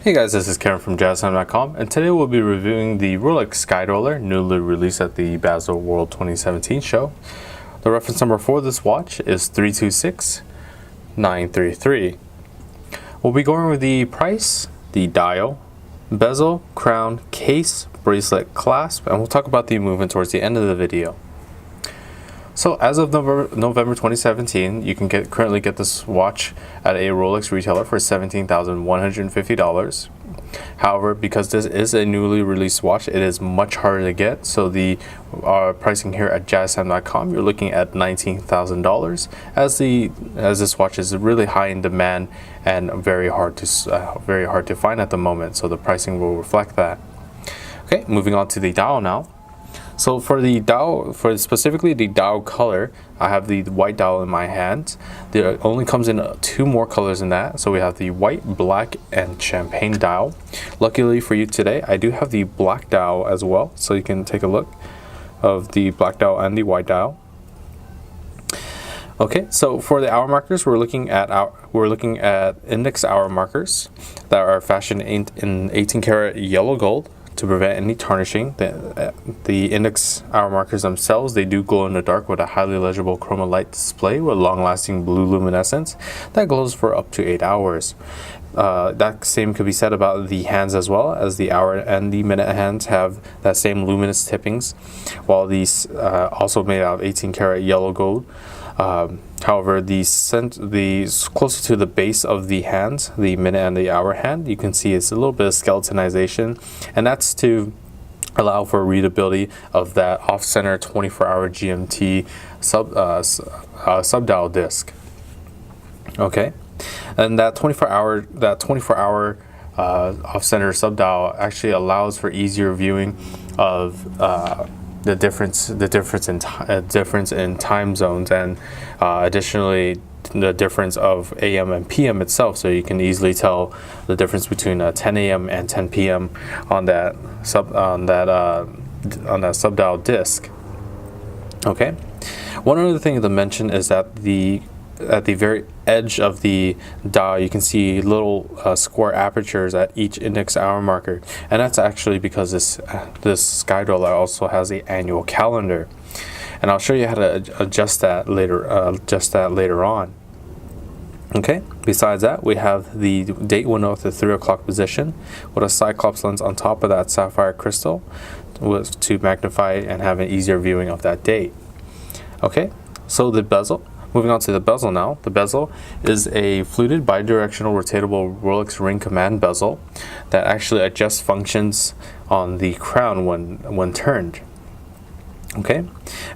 Hey guys, this is Karen from JazzTime.com, and today we'll be reviewing the Rolex Sky Roller, newly released at the Basel World 2017 show. The reference number for this watch is 326933. We'll be going over the price, the dial, bezel, crown, case, bracelet, clasp, and we'll talk about the movement towards the end of the video. So as of November 2017, you can currently get this watch at a Rolex retailer for $17,150. However, because this is a newly released watch, it is much harder to get. So the pricing here at JazzTime.com, you're looking at $19,000, as this watch is really high in demand and very hard to find at the moment. So the pricing will reflect that. Okay, moving on to the dial now. So for the dial, specifically the dial color, I have the white dial in my hand. There only comes in two more colors in that. So we have the white, black, and champagne dial. Luckily for you today, I do have the black dial as well. So you can take a look of the black dial and the white dial. Okay, so for the hour markers, we're looking at index hour markers that are fashioned in 18 karat yellow gold. To prevent any tarnishing, the index hour markers themselves, they do glow in the dark with a highly legible chroma light display with long-lasting blue luminescence that glows for up to 8 hours. That same could be said about the hands as well, as the hour and the minute hands have that same luminous tippings, while these also made out of 18 karat yellow gold. However, the closer to the base of the hands, the minute and the hour hand, you can see it's a little bit of skeletonization, and that's to allow for readability of that off-center 24-hour GMT sub-dial disc. Okay, and that 24-hour off-center sub-dial actually allows for easier viewing of the difference in time zones, and additionally the difference of AM and PM itself, so you can easily tell the difference between 10 AM and 10 PM on that sub-dial disc. Okay, one other thing to mention is that at the very edge of the dial, you can see little square apertures at each index hour marker, and that's actually because this Sky Roller also has an annual calendar, and I'll show you how to adjust that later on. Okay, besides that, we have the date window at the 3 o'clock position with a Cyclops lens on top of that sapphire crystal to magnify and have an easier viewing of that date. Okay, so the bezel. Moving on to the bezel now. The bezel is a fluted bidirectional rotatable Rolex ring command bezel that actually adjusts functions on the crown when turned. Okay,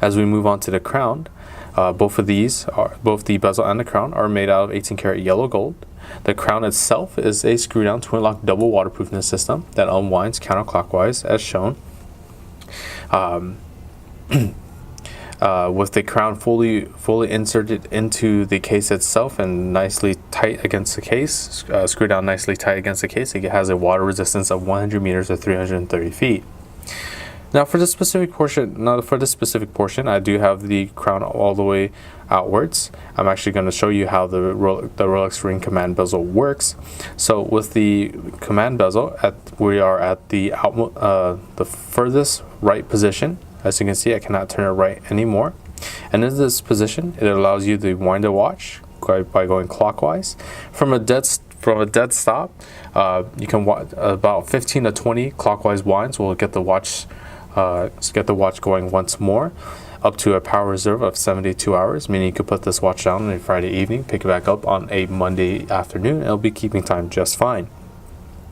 as we move on to the crown, both the bezel and the crown are made out of 18 karat yellow gold. The crown itself is a screw-down twin-lock double waterproofness system that unwinds counterclockwise as shown. With the crown fully inserted into the case itself and nicely tight against the case, screwed down nicely tight against the case, it has a water resistance of 100 meters or 330 feet. Now for this specific portion, I do have the crown all the way outwards. I'm actually going to show you how the Rolex ring command bezel works. So with the command bezel, we are at the furthest right position. As you can see, I cannot turn it right anymore. And in this position, it allows you to wind the watch by going clockwise. From a dead stop, you can about 15 to 20 clockwise winds will get the watch going once more, up to a power reserve of 72 hours, meaning you could put this watch down on a Friday evening, pick it back up on a Monday afternoon, and it'll be keeping time just fine.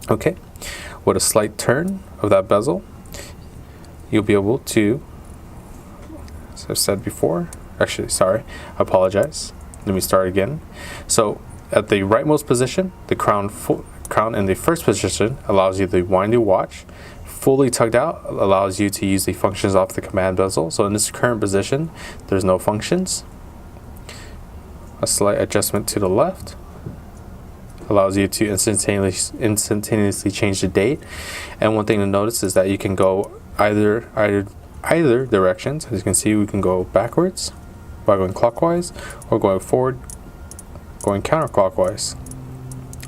Okay, with a slight turn of that bezel, you'll be able to, as I've said before, actually, sorry, I apologize. Let me start again. So at the rightmost position, the crown in the first position allows you to wind your watch. Fully tugged out allows you to use the functions off the command bezel. So in this current position, there's no functions. A slight adjustment to the left allows you to instantaneously change the date. And one thing to notice is that you can go either directions. As you can see, we can go backwards by going clockwise, or going forward going counterclockwise.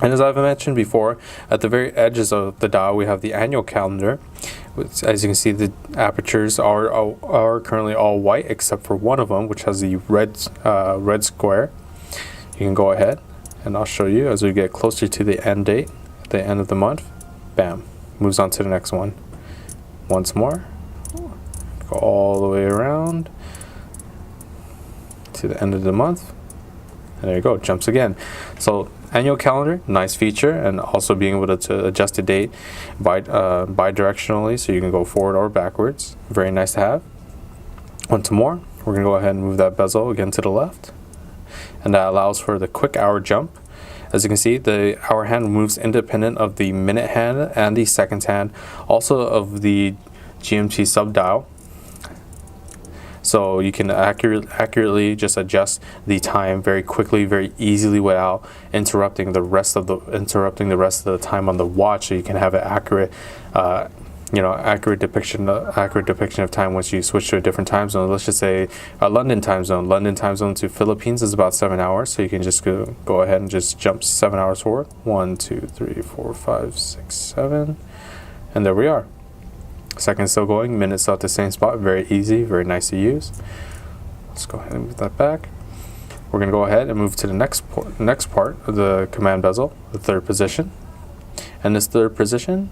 And as I've mentioned before, at the very edges of the dial, we have the annual calendar. As you can see, the apertures are currently all white except for one of them, which has the red square. You can go ahead, and I'll show you as we get closer to the end date, the end of the month. Bam, moves on to the next one. Once more, go all the way around to the end of the month, and there you go, jumps again. So annual calendar, nice feature, and also being able to adjust the date bi-directionally, so you can go forward or backwards. Very nice to have. Once more, we're going to go ahead and move that bezel again to the left, and that allows for the quick hour jump. As you can see, the hour hand moves independent of the minute hand and the seconds hand, also of the GMT subdial. So you can accurately just adjust the time very quickly, very easily, without interrupting the rest of the time on the watch. So you can have an accurate depiction of time once you switch to a different time zone. Let's just say a London time zone. London time zone to Philippines is about 7 hours. So you can just go ahead and just jump 7 hours forward. 1, 2, 3, 4, 5, 6, 7, and there we are. Seconds still going, minutes still at the same spot. Very easy, very nice to use. Let's go ahead and move that back. We're going to go ahead and move to the next part of the command bezel, the third position. And this third position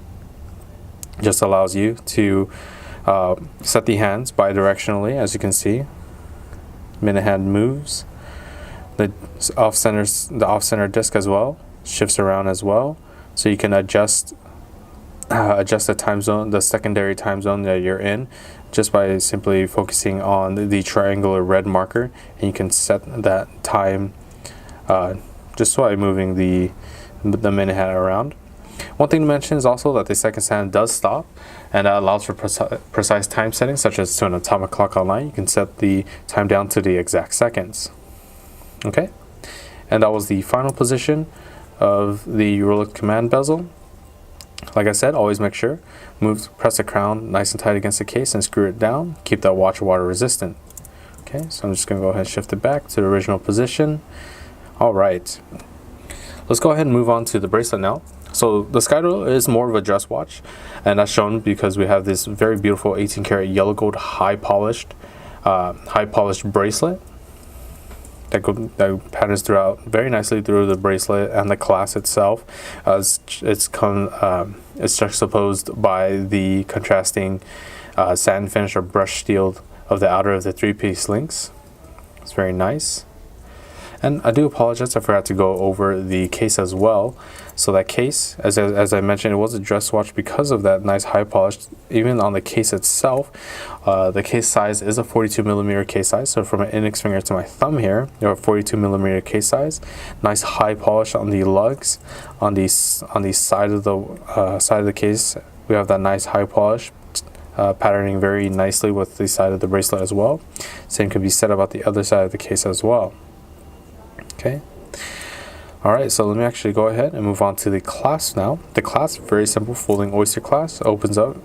just allows you to set the hands bi-directionally. As you can see, minute hand moves. The off-center disc as well shifts around as well, so you can adjust the time zone, the secondary time zone that you're in, just by simply focusing on the triangular red marker, and you can set that time just by moving the minute hand around. One thing to mention is also that the seconds hand does stop, and that allows for precise time settings, such as to an atomic clock online. You can set the time down to the exact seconds. Okay, and that was the final position of the Rolex command bezel. Like I said, always make sure, press the crown nice and tight against the case and screw it down. Keep that watch water resistant. Okay, so I'm just going to go ahead and shift it back to the original position. All right, let's go ahead and move on to the bracelet now. So the Skydial is more of a dress watch, and that's shown because we have this very beautiful 18 karat yellow gold high polished bracelet that patterns throughout very nicely through the bracelet and the clasp itself. It's juxtaposed by the contrasting satin finish or brush steel of the outer of the 3-piece links. It's very nice. And I do apologize, I forgot to go over the case as well. So that case, as I mentioned, it was a dress watch because of that nice high polish. Even on the case itself, the case size is a 42mm case size. So from my index finger to my thumb here, you have a 42mm case size. Nice high polish on the lugs, on the side of the case. We have that nice high polish. Patterning very nicely with the side of the bracelet as well. Same could be said about the other side of the case as well. Okay. Alright, so let me actually go ahead and move on to the clasp now. The clasp, very simple, folding oyster clasp, opens up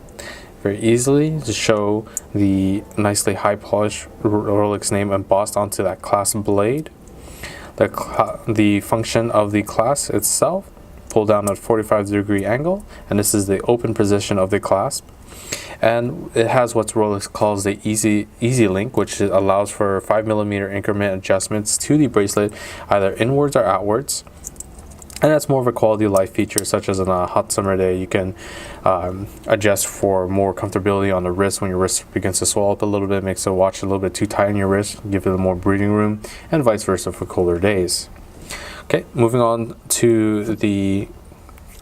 very easily to show the nicely high polished Rolex name embossed onto that clasp blade. The function of the clasp itself, pull down at a 45-degree angle, and this is the open position of the clasp. And it has what Rolex calls the Easy Link, which allows for 5mm increment adjustments to the bracelet, either inwards or outwards. And that's more of a quality of life feature, such as on a hot summer day, you can adjust for more comfortability on the wrist when your wrist begins to swell up a little bit, makes the watch a little bit too tight on your wrist, give it more breathing room, and vice versa for colder days. Okay, moving on to the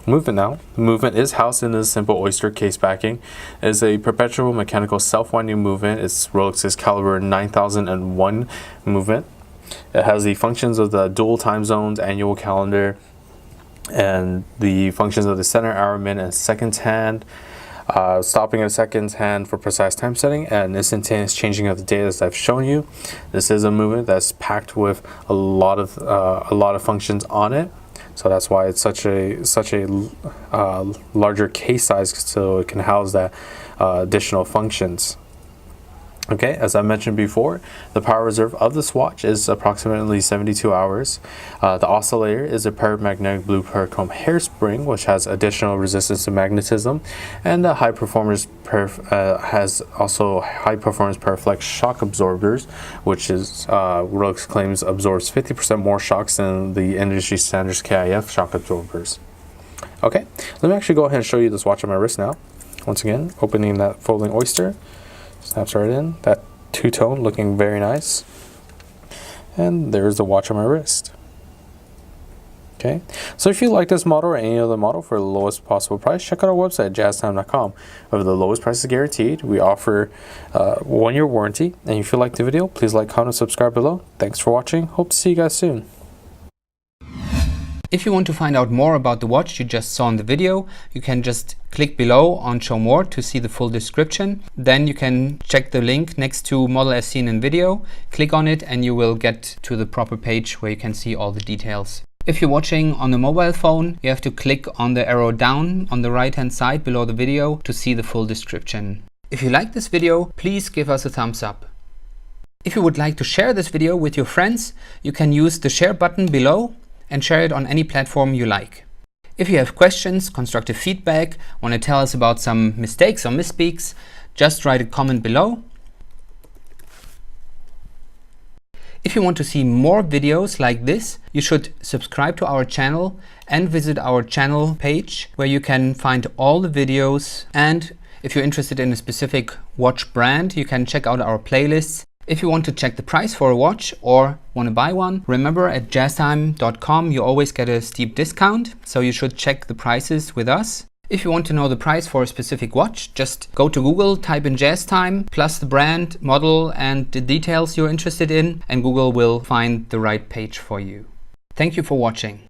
movement now. The movement is housed in this simple oyster case backing. It is a perpetual mechanical self-winding movement. It's Rolex's caliber 9001 movement. It has the functions of the dual time zones, annual calendar, and the functions of the center, hour, minute, and seconds hand. Stopping at seconds hand for precise time setting and instantaneous changing of the date, as I've shown you. This is a movement that's packed with a lot of functions on it. So that's why it's such a larger case size, so it can house that additional functions. Okay, as I mentioned before, the power reserve of this watch is approximately 72 hours. The oscillator is a paramagnetic blue parachrome hairspring, which has additional resistance to magnetism, and the has also high performance Paraflex shock absorbers, which is Rolex claims absorbs 50% more shocks than the industry standards KIF shock absorbers. Okay, let me actually go ahead and show you this watch on my wrist now. Once again, opening that folding oyster. Snaps right in, that two-tone looking very nice. And there's the watch on my wrist. Okay, so if you like this model or any other model for the lowest possible price, check out our website, jazztime.com. Where the lowest price is guaranteed, we offer 1-year warranty. And if you like the video, please like, comment, subscribe below. Thanks for watching. Hope to see you guys soon. If you want to find out more about the watch you just saw in the video, you can just click below on Show More to see the full description. Then you can check the link next to model as seen in video, click on it and you will get to the proper page where you can see all the details. If you're watching on a mobile phone, you have to click on the arrow down on the right hand side below the video to see the full description. If you like this video, please give us a thumbs up. If you would like to share this video with your friends, you can use the share button below and share it on any platform you like. If you have questions, constructive feedback, want to tell us about some mistakes or misspeaks, just write a comment below. If you want to see more videos like this, you should subscribe to our channel and visit our channel page where you can find all the videos. And if you're interested in a specific watch brand, you can check out our playlists. If you want to check the price for a watch or want to buy one, remember at jazztime.com you always get a steep discount, so you should check the prices with us. If you want to know the price for a specific watch, just go to Google, type in JazzTime, plus the brand, model and the details you're interested in, and Google will find the right page for you. Thank you for watching.